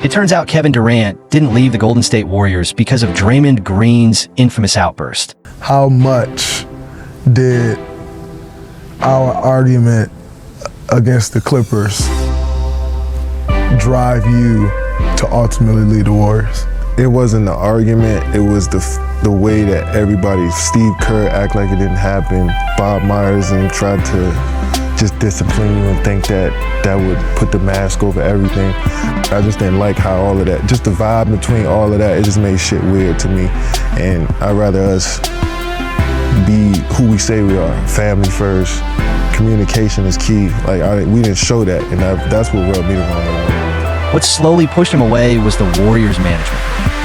It turns out Kevin Durant didn't leave the Golden State Warriors because of Draymond Green's infamous outburst. How much did our argument against the Clippers drive you to ultimately lead the Warriors? It wasn't the argument, it was the way that everybody, Steve Kerr act like it didn't happen, Bob Myers and tried to just discipline you and think that that would put the mask over everything. I just didn't like how all of that, just the vibe between all of that, it just made shit weird to me. And I'd rather us be who we say we are, family first. Communication is key. We didn't show that, and that's what rubbed me the wrong way. What slowly pushed him away was the Warriors' management,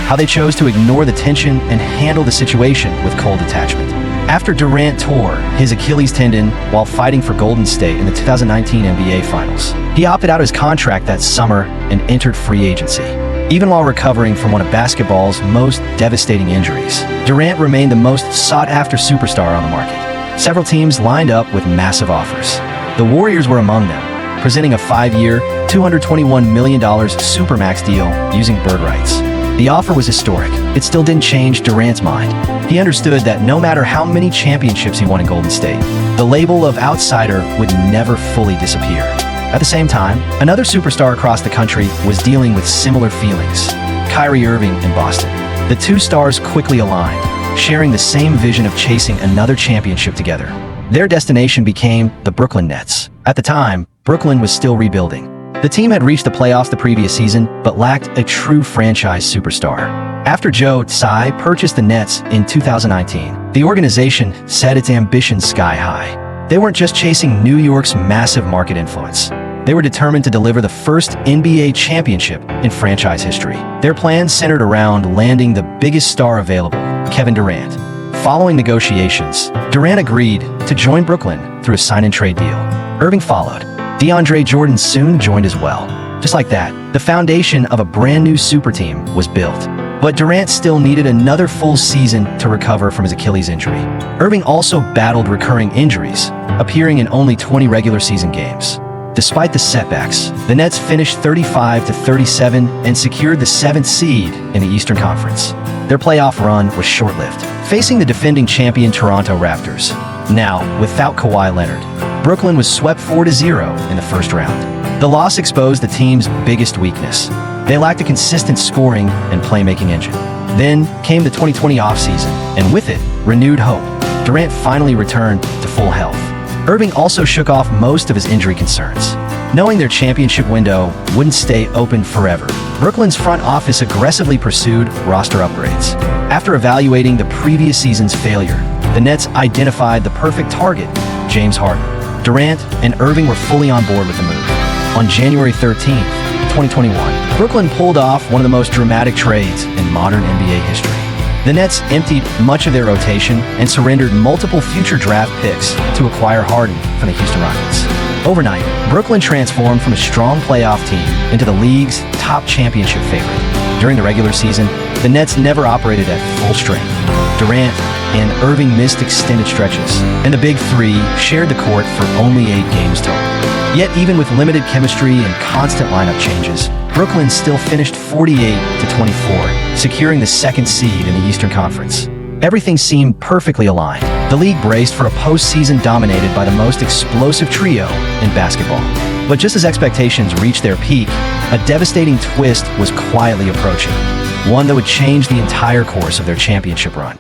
how they chose to ignore the tension and handle the situation with cold detachment. After Durant tore his Achilles tendon while fighting for Golden State in the 2019 NBA Finals, he opted out his contract that summer and entered free agency. Even while recovering from one of basketball's most devastating injuries, Durant remained the most sought-after superstar on the market. Several teams lined up with massive offers. The Warriors were among them, presenting a 5-year, $221 million supermax deal using bird rights. The offer was historic. It still didn't change Durant's mind. He understood that no matter how many championships he won in Golden State, the label of outsider would never fully disappear. At the same time, another superstar across the country was dealing with similar feelings: Kyrie Irving in Boston. The two stars quickly aligned, sharing the same vision of chasing another championship together. Their destination became the Brooklyn Nets. At the time, Brooklyn was still rebuilding. The team had reached the playoffs the previous season, but lacked a true franchise superstar. After Joe Tsai purchased the Nets in 2019, the organization set its ambitions sky high. They weren't just chasing New York's massive market influence. They were determined to deliver the first NBA championship in franchise history. Their plans centered around landing the biggest star available, Kevin Durant. Following negotiations, Durant agreed to join Brooklyn through a sign-and-trade deal. Irving followed. DeAndre Jordan soon joined as well. Just like that, the foundation of a brand new super team was built. But Durant still needed another full season to recover from his Achilles injury. Irving also battled recurring injuries, appearing in only 20 regular season games. Despite the setbacks, the Nets finished 35-37 and secured the 7th seed in the Eastern Conference. Their playoff run was short-lived, facing the defending champion Toronto Raptors. Now, without Kawhi Leonard, Brooklyn was swept 4-0 in the first round. The loss exposed the team's biggest weakness. They lacked a consistent scoring and playmaking engine. Then came the 2020 offseason, and with it, renewed hope. Durant finally returned to full health. Irving also shook off most of his injury concerns. Knowing their championship window wouldn't stay open forever, Brooklyn's front office aggressively pursued roster upgrades. After evaluating the previous season's failure, the Nets identified the perfect target, James Harden. Durant and Irving were fully on board with the move. On January 13th, 2021, Brooklyn pulled off one of the most dramatic trades in modern NBA history. The Nets emptied much of their rotation and surrendered multiple future draft picks to acquire Harden from the Houston Rockets. Overnight, Brooklyn transformed from a strong playoff team into the league's top championship favorite. During the regular season, the Nets never operated at full strength. Durant and Irving missed extended stretches, and the Big Three shared the court for only 8 games total. Yet even with limited chemistry and constant lineup changes, Brooklyn still finished 48-24, securing the 2nd seed in the Eastern Conference. Everything seemed perfectly aligned. The league braced for a postseason dominated by the most explosive trio in basketball. But just as expectations reached their peak, a devastating twist was quietly approaching, one that would change the entire course of their championship run.